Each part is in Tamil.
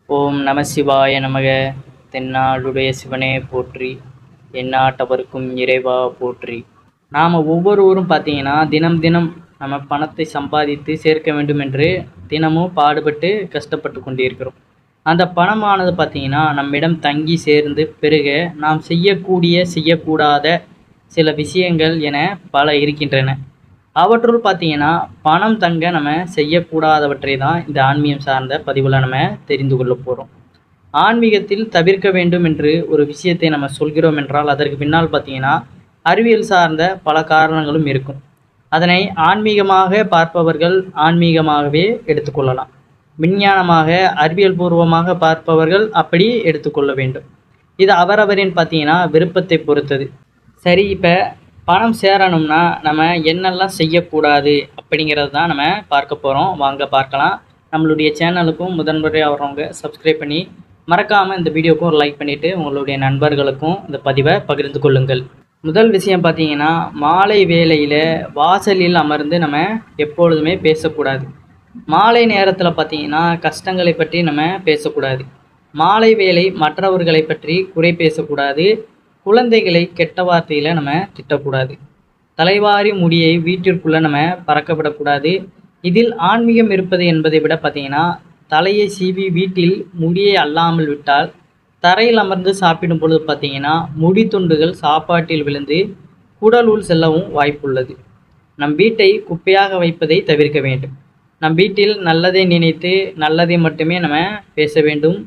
ஓம் நம சிவாய நமக. தென்னாடுடைய சிவனே போற்றி, எந்நாட்டவர்க்கும் இறைவா போற்றி. நாம் ஒவ்வொருவரும் பார்த்தீங்கன்னா தினம் தினம் நம்ம பணத்தை சம்பாதித்து சேர்க்க வேண்டும் என்று தினமும் பாடுபட்டு கஷ்டப்பட்டு கொண்டிருக்கிறோம். அந்த பணமானது பார்த்தீங்கன்னா நம்மிடம் தங்கி சேர்ந்து பெருக நாம் செய்யக்கூடாத சில விஷயங்கள் என பல இருக்கின்றன. அவற்றுள் பார்த்தீங்கன்னா பணம் தங்க நம்ம செய்யக்கூடாதவற்றை தான் இந்த ஆன்மீகம் சார்ந்த பதிவில் நம்ம தெரிந்து கொள்ள போகிறோம். ஆன்மீகத்தில் தவிர்க்க வேண்டும் என்று ஒரு விஷயத்தை நம்ம சொல்கிறோம் என்றால் அதற்கு பின்னால் பார்த்தீங்கன்னா அறிவியல் சார்ந்த பல காரணங்களும் இருக்கும். அதனை ஆன்மீகமாக பார்ப்பவர்கள் ஆன்மீகமாகவே எடுத்துக்கொள்ளலாம். விஞ்ஞானமாக அறிவியல் பூர்வமாக பார்ப்பவர்கள் அப்படி எடுத்துக்கொள்ள வேண்டும். இது அவரவரின் பார்த்தீங்கன்னா விருப்பத்தை பொறுத்தது. சரி, இப்போ பணம் சேரணும்னா நம்ம என்னெல்லாம் செய்யக்கூடாது அப்படிங்கிறது தான் நம்ம பார்க்க போகிறோம். வாங்க பார்க்கலாம். நம்மளுடைய சேனலுக்கும் முதன்முறையாக வரவங்க சப்ஸ்கிரைப் பண்ணி மறக்காமல் இந்த வீடியோக்கும் ஒரு லைக் பண்ணிவிட்டு உங்களுடைய நண்பர்களுக்கும் இந்த பதிவை பகிர்ந்து கொள்ளுங்கள். முதல் விஷயம் பார்த்தீங்கன்னா, மாலை வேளையில் வாசலில் அமர்ந்து நம்ம எப்பொழுதுமே பேசக்கூடாது. மாலை நேரத்தில் பார்த்தீங்கன்னா கஷ்டங்களை பற்றி நம்ம பேசக்கூடாது. மாலை வேளை மற்றவர்களை பற்றி குறை பேசக்கூடாது. குழந்தைகளை கெட்ட வார்த்தையில் நம்ம திட்டக்கூடாது. தலைவாரி முடியை வீட்டிற்குள்ளே நம்ம பறக்க இதில் ஆன்மீகம் இருப்பது என்பதை விட பார்த்தீங்கன்னா, தலையை சீவி வீட்டில் முடியை அல்லாமல் விட்டால் தரையில் அமர்ந்து சாப்பிடும் பொழுது பார்த்தீங்கன்னா முடி துண்டுகள் சாப்பாட்டில் விழுந்து குடலுள் செல்லவும் வாய்ப்புள்ளது. நம் வீட்டை குப்பையாக வைப்பதை தவிர்க்க வேண்டும். நம் வீட்டில் நல்லதை நினைத்து நல்லதை மட்டுமே நம்ம பேச வேண்டும்.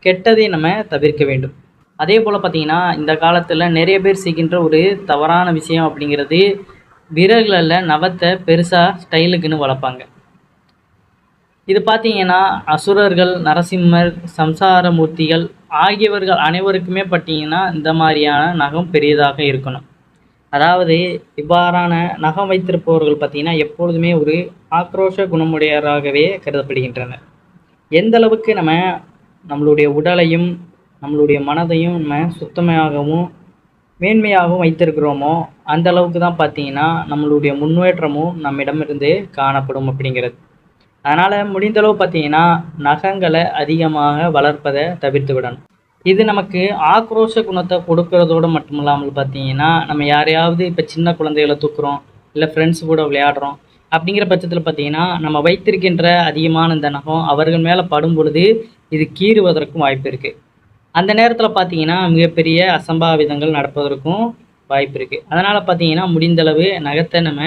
கெட்டதை நம்ம தவிர்க்க வேண்டும். அதே போல் பார்த்திங்கன்னா, இந்த காலத்தில் நிறைய பேர் செய்கின்ற ஒரு தவறான விஷயம் அப்படிங்கிறது, விரல்களில் நவத்தை பெருசாக ஸ்டைலுக்குன்னு வளர்ப்பாங்க. இது பார்த்திங்கன்னா அசுரர்கள், நரசிம்மர், சம்சாரமூர்த்திகள் ஆகியவர்கள் அனைவருக்குமே பார்த்திங்கன்னா இந்த மாதிரியான நகம் பெரியதாக இருக்கணும். அதாவது இவ்வாறான நகம் வைத்திருப்பவர்கள் பார்த்திங்கன்னா எப்பொழுதுமே ஒரு ஆக்ரோஷ குணமுடையவராகவே கருதப்படுகின்றனர். எந்த அளவுக்கு நம்மளுடைய உடலையும் நம்மளுடைய மனதையும் நம்ம சுத்தமாகவும் மேன்மையாகவும் வைத்திருக்கிறோமோ அந்த அளவுக்கு தான் பார்த்திங்கன்னா நம்மளுடைய முன்னேற்றமும் நம்மிடமிருந்து காணப்படும் அப்படிங்கிறது. அதனால் முடிந்தளவு பார்த்திங்கன்னா நகங்களை அதிகமாக வளர்ப்பதை தவிர்த்து விடணும். இது நமக்கு ஆக்ரோஷ குணத்தை கொடுக்கறதோடு மட்டும் இல்லாமல் பார்த்திங்கன்னா, நம்ம யாரையாவது இப்போ சின்ன குழந்தைகளை தூக்குறோம், இல்லை ஃப்ரெண்ட்ஸ் கூட விளையாடுறோம் அப்படிங்கிற பட்சத்தில் பார்த்திங்கன்னா நம்ம வைத்திருக்கின்ற அதிகமான இந்த நகம் அவர்கள் மேலே படும் பொழுது இது கீறுவதற்கும் வாய்ப்பு இருக்குது. அந்த நேரத்தில் பார்த்தீங்கன்னா மிகப்பெரிய அசம்பாவிதங்கள் நடப்பதற்கும் வாய்ப்பு இருக்குது. அதனால் பார்த்தீங்கன்னா முடிந்தளவு நகத்தை நம்ம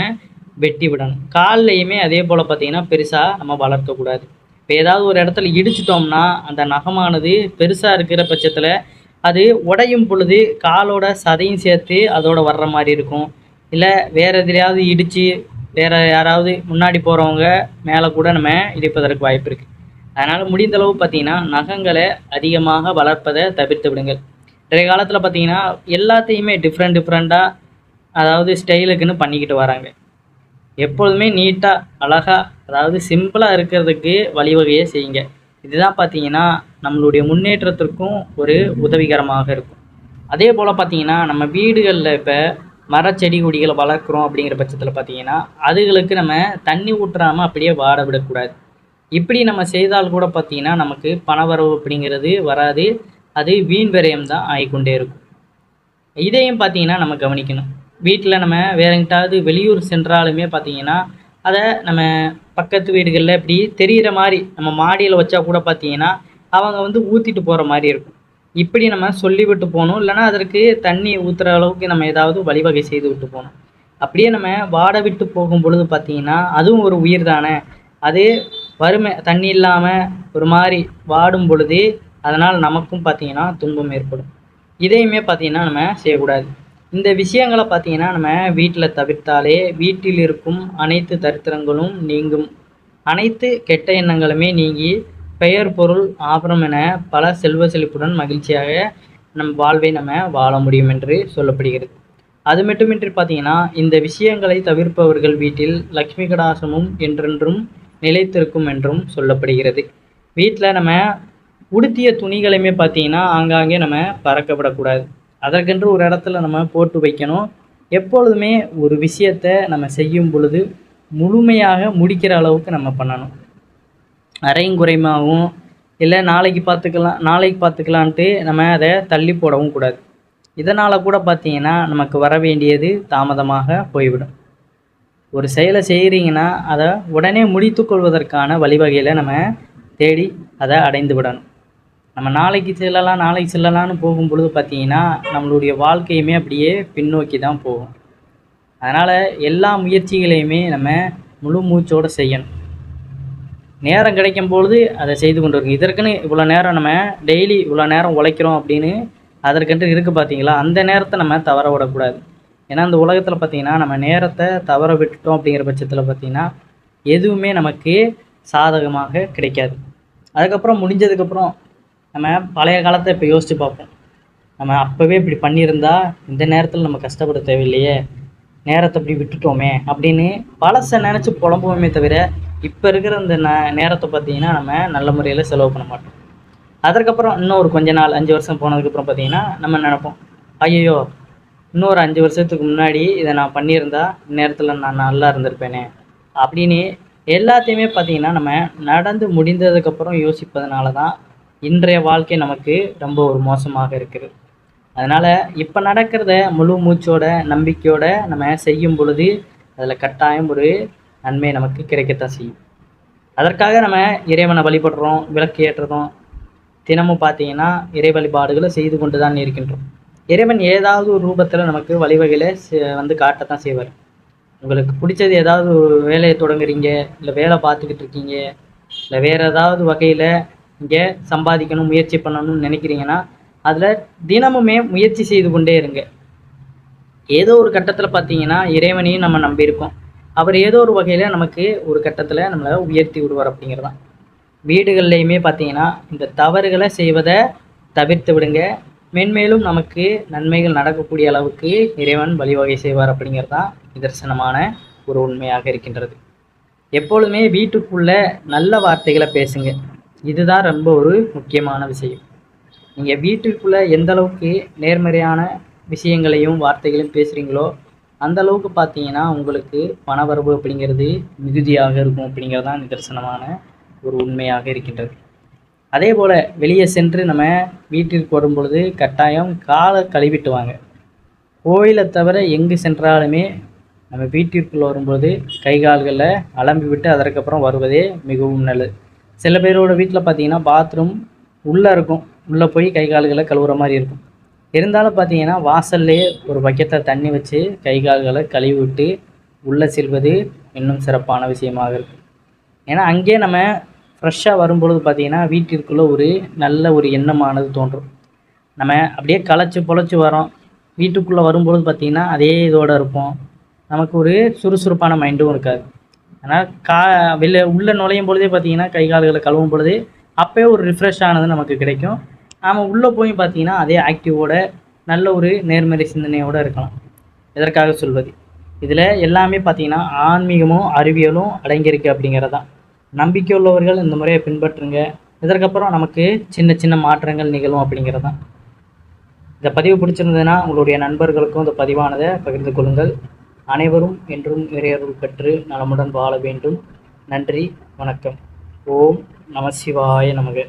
வெட்டி விடணும். கால்லையுமே அதே போல் பார்த்தீங்கன்னா பெருசாக நம்ம வளர்க்கக்கூடாது. இப்போ ஏதாவது ஒரு இடத்துல இடிச்சிட்டோம்னா அந்த நகமானது பெருசாக இருக்கிற பட்சத்தில் அது உடையும் பொழுது காலோட சதையும் சேர்த்து அதோட வர்ற மாதிரி இருக்கும். இல்லை வேறு எதுலையாவது இடித்து வேறு யாராவது முன்னாடி போகிறவங்க மேலே கூட நம்ம இடிப்பதற்கு வாய்ப்பு இருக்குது. அதனால் முடிந்தளவு பார்த்திங்கன்னா நகங்களை அதிகமாக வளர்ப்பதை தவிர்த்து விடுங்கள். இன்றைய காலத்தில் பார்த்திங்கன்னா எல்லாத்தையுமே டிஃப்ரெண்ட்டாக அதாவது ஸ்டைலுக்குன்னு பண்ணிக்கிட்டு வராங்க. எப்பொழுதுமே நீட்டாக அழகாக அதாவது சிம்பிளாக இருக்கிறதுக்கு வழிவகையை செய்யுங்க. இதுதான் பார்த்திங்கன்னா நம்மளுடைய முன்னேற்றத்திற்கும் ஒரு உதவிகரமாக இருக்கும். அதே போல் பார்த்திங்கன்னா நம்ம வீடுகளில் இப்போ மரச்செடி கொடிகளை வளர்க்குறோம் அப்படிங்கிற பட்சத்தில் பார்த்திங்கன்னா அதுகளுக்கு நம்ம தண்ணி ஊற்றாமல் அப்படியே வாட விடக்கூடாது. இப்படி நம்ம செய்தால் கூட பார்த்திங்கன்னா நமக்கு பணவரவு அப்படிங்கிறது வராது. அது வீண் விரயம் தான் ஆகிக்கொண்டே இருக்கும். இதையும் பார்த்திங்கன்னா நம்ம கவனிக்கணும். வீட்டில் நம்ம வேறங்கிட்டாவது வெளியூர் சென்றாலுமே பார்த்திங்கன்னா அதை நம்ம பக்கத்து வீடுகளில் இப்படி தெரிகிற மாதிரி நம்ம மாடியில் வச்சா கூட பார்த்திங்கன்னா அவங்க ஊற்றிட்டு போகிற மாதிரி இருக்கும். இப்படி நம்ம சொல்லிவிட்டு போகணும். இல்லைனா அதற்கு தண்ணி ஊற்றுற அளவுக்கு நம்ம ஏதாவது வழிவகை செய்து விட்டு போகணும். அப்படியே நம்ம வாட விட்டு போகும் பொழுது பார்த்திங்கன்னா அதுவும் ஒரு உயிர் தானே. அது வறுமை தண்ணி இல்லாமல் ஒரு மாதிரி வாடும் பொழுது அதனால் நமக்கும் பார்த்திங்கன்னா துன்பம் ஏற்படும். இதையுமே பார்த்திங்கன்னா நம்ம செய்யக்கூடாது. இந்த விஷயங்களை பார்த்திங்கன்னா நம்ம வீட்டில் தவிர்த்தாலே வீட்டில் இருக்கும் அனைத்து தரித்திரங்களும் நீங்கும். அனைத்து கெட்ட எண்ணங்களுமே நீங்கி பெயர், பொருள், ஆபரணம் என பல செல்வ செழிப்புடன் மகிழ்ச்சியாக நம் வாழ்வை நம்ம வாழ முடியும் என்று சொல்லப்படுகிறது. அது மட்டுமின்றி பார்த்திங்கன்னா இந்த விஷயங்களை தவிர்ப்பவர்கள் வீட்டில் லக்ஷ்மி கடாசமும் என்றென்றும் நிலைத்திருக்கும் என்றும் சொல்லப்படுகிறது. வீட்டில் நம்ம உடுத்திய துணிகளையுமே பார்த்திங்கன்னா ஆங்காங்கே நம்ம பறக்க விடக்கூடாது. அதற்கென்று ஒரு இடத்துல நம்ம போட்டு வைக்கணும். எப்பொழுதுமே ஒரு விஷயத்தை நம்ம செய்யும் பொழுது முழுமையாக முடிக்கிற அளவுக்கு நம்ம பண்ணணும். அரையும் குறைமாகவும் இல்லை நாளைக்கு பார்த்துக்கலான்ட்டு நம்ம அதை தள்ளி போடவும் கூடாது. இதனால் கூட பார்த்தீங்கன்னா நமக்கு வர வேண்டியது தாமதமாக போய்விடும். ஒரு செயலை செய்கிறீங்கன்னா அதை உடனே முடித்து கொள்வதற்கான வழிவகையில் நம்ம தேடி அதை அடைந்து விடணும். நம்ம நாளைக்கு செல்லலாம்னு போகும்பொழுது பார்த்தீங்கன்னா நம்மளுடைய வாழ்க்கையுமே அப்படியே பின்னோக்கி தான் போகும். அதனால் எல்லா முயற்சிகளையுமே நம்ம முழு மூச்சோடு செய்யணும். நேரம் கிடைக்கும் பொழுது அதை செய்து கொண்டு இருக்கோம். இதற்குன்னு இவ்வளோ நேரம் நம்ம டெய்லி இவ்வளோ நேரம் உழைக்கிறோம் அப்படின்னு அதற்கென்று இருக்குது பார்த்தீங்களா, அந்த நேரத்தை நம்ம தவற விடக்கூடாது. ஏன்னா இந்த உலகத்தில் பார்த்திங்கன்னா நம்ம நேரத்தை தவற விட்டுட்டோம் அப்படிங்கிற பட்சத்தில் பார்த்திங்கன்னா எதுவுமே நமக்கு சாதகமாக கிடைக்காது. அதுக்கப்புறம் முடிஞ்சதுக்கப்புறம் நம்ம பழைய காலத்தை இப்போ யோசித்து பார்ப்போம். நம்ம அப்போவே இப்படி பண்ணியிருந்தா இந்த நேரத்தில் நம்ம கஷ்டப்பட தேவையில்லையே, நேரத்தை இப்படி விட்டுட்டோமே அப்படின்னு பழசை நினச்சி புலம்புவோமே தவிர இப்போ இருக்கிற இந்த நேரத்தை பார்த்திங்கன்னா நம்ம நல்ல முறையில் செலவு பண்ண மாட்டோம். அதற்கப்புறம் இன்னும் ஒரு கொஞ்ச நாள் 5 வருஷம் போனதுக்கப்புறம் பார்த்திங்கன்னா நம்ம நினைப்போம், ஐயோ இன்னொரு 5 வருஷத்துக்கு முன்னாடி இதை நான் பண்ணியிருந்தா இந்நேரத்தில் நான் நல்லா இருந்திருப்பேனே அப்படின்னு எல்லாத்தையுமே பார்த்திங்கன்னா நம்ம நடந்து முடிந்ததுக்கப்புறம் யோசிப்பதனால தான் இன்றைய வாழ்க்கை நமக்கு ரொம்ப ஒரு மோசமாக இருக்குது. அதனால் இப்போ நடக்கிறத முழு மூச்சோட நம்பிக்கையோடு நம்ம செய்யும் பொழுது அதில் கட்டாயம் ஒரு நன்மை நமக்கு கிடைக்கத்தான் செய்யும். அதற்காக நம்ம இறைவனை வழிபடுறோம், விளக்கு ஏற்றுறோம், தினமும் பார்த்திங்கன்னா இறை வழிபாடுகளை செய்து கொண்டு தான் இருக்கின்றோம். இறைவன் ஏதாவது ஒரு ரூபத்தில் நமக்கு வழிவகையில் வந்து காட்டத்தான் செய்வார். உங்களுக்கு பிடிச்சது ஏதாவது ஒரு வேலையை தொடங்குறீங்க, இல்லை வேலை பார்த்துக்கிட்டு இருக்கீங்க, இல்லை வேறு ஏதாவது வகையில் இங்கே சம்பாதிக்கணும் முயற்சி பண்ணணும்னு நினைக்கிறீங்கன்னா அதில் தினமுமே முயற்சி செய்து கொண்டே இருங்க. ஏதோ ஒரு கட்டத்தில் பார்த்தீங்கன்னா இறைவனையும் நம்ம நம்பியிருக்கோம், அவர் ஏதோ ஒரு வகையில் நமக்கு ஒரு கட்டத்தில் நம்மளை உயர்த்தி விடுவார் அப்படிங்கிறது தான். வீடுகள்லையுமே பார்த்தீங்கன்னா இந்த தவறுகளை செய்வதை தவிர்த்து விடுங்க. மென்மேலும் நமக்கு நன்மைகள் நடக்கக்கூடிய அளவுக்கு இறைவன் வழிவகை செய்வார் அப்படிங்கிறது தான் நிதர்சனமான ஒரு உண்மையாக இருக்கின்றது. எப்பொழுதுமே வீட்டுக்குள்ளே நல்ல வார்த்தைகளை பேசுங்க. இதுதான் ரொம்ப ஒரு முக்கியமான விஷயம். நீங்கள் வீட்டுக்குள்ளே எந்த அளவுக்கு நேர்மறையான விஷயங்களையும் வார்த்தைகளையும் பேசுகிறீங்களோ அந்த அளவுக்கு பார்த்தீங்கன்னா உங்களுக்கு பணவரவு அப்படிங்கிறது மிகுதியாக இருக்கும் அப்படிங்கிறது தான் நிதர்சனமான ஒரு உண்மையாக இருக்கின்றது. அதே போல் வெளியே சென்று நம்ம வீட்டிற்கு வரும் பொழுது கட்டாயம் காலை கழுவிட்டு வாங்க. கோயிலை தவிர எங்கு சென்றாலுமே நம்ம வீட்டிற்குள்ளே வரும்போது கை கால்களை அலம்பி விட்டு அதற்கப்புறம் வருவதே மிகவும் நல்லது. சில பேரோட வீட்டில் பார்த்தீங்கன்னா பாத்ரூம் உள்ளே இருக்கும், உள்ளே போய் கை கால்களை கழுவுற மாதிரி இருக்கும். இருந்தாலும் பார்த்தீங்கன்னா வாசல்லையே ஒரு பக்கெட்டில் தண்ணி வச்சு கை கால்களை கழுவி விட்டு உள்ளே செல்வது இன்னும் சிறப்பான விஷயமாக இருக்கும். ஏன்னா அங்கேயே நம்ம ஃப்ரெஷ்ஷாக வரும்பொழுது பார்த்திங்கன்னா வீட்டிற்குள்ளே ஒரு நல்ல ஒரு எண்ணமானது தோன்றும். நம்ம அப்படியே களைச்சி பொழைச்சி வரோம், வீட்டுக்குள்ளே வரும்பொழுது பார்த்திங்கன்னா அதே இதோடு இருப்போம், நமக்கு ஒரு சுறுசுறுப்பான மைண்டும் இருக்காது. ஆனால் உள்ளே நுழையும் பொழுதே பார்த்திங்கன்னா கை கால்களை கழுவும் பொழுது அப்போயே ஒரு ரிஃப்ரெஷ் ஆனது நமக்கு கிடைக்கும். நாம் உள்ளே போய் பார்த்திங்கன்னா அதே ஆக்டிவோட நல்ல ஒரு நேர்மறை சிந்தனையோடு இருக்கலாம். எதற்காக சொல்வது, இதில் எல்லாமே பார்த்திங்கன்னா ஆன்மீகமும் அறிவியலும் அடங்கியிருக்கு அப்படிங்கிறதான். நம்பிக்கை உள்ளவர்கள் இந்த முறையை பின்பற்றுங்க. இதற்கப்புறம் நமக்கு சின்ன சின்ன மாற்றங்கள் நிகழும் அப்படிங்கிறது தான். இந்த பதிவு பிடிச்சிருந்ததுன்னா உங்களுடைய நண்பர்களுக்கும் இந்த பதிவானதை பகிர்ந்து கொள்ளுங்கள். அனைவரும் என்றும் இறையருள் பெற்று நலமுடன் வாழ வேண்டும். நன்றி, வணக்கம். ஓம் நம சிவாய நமக.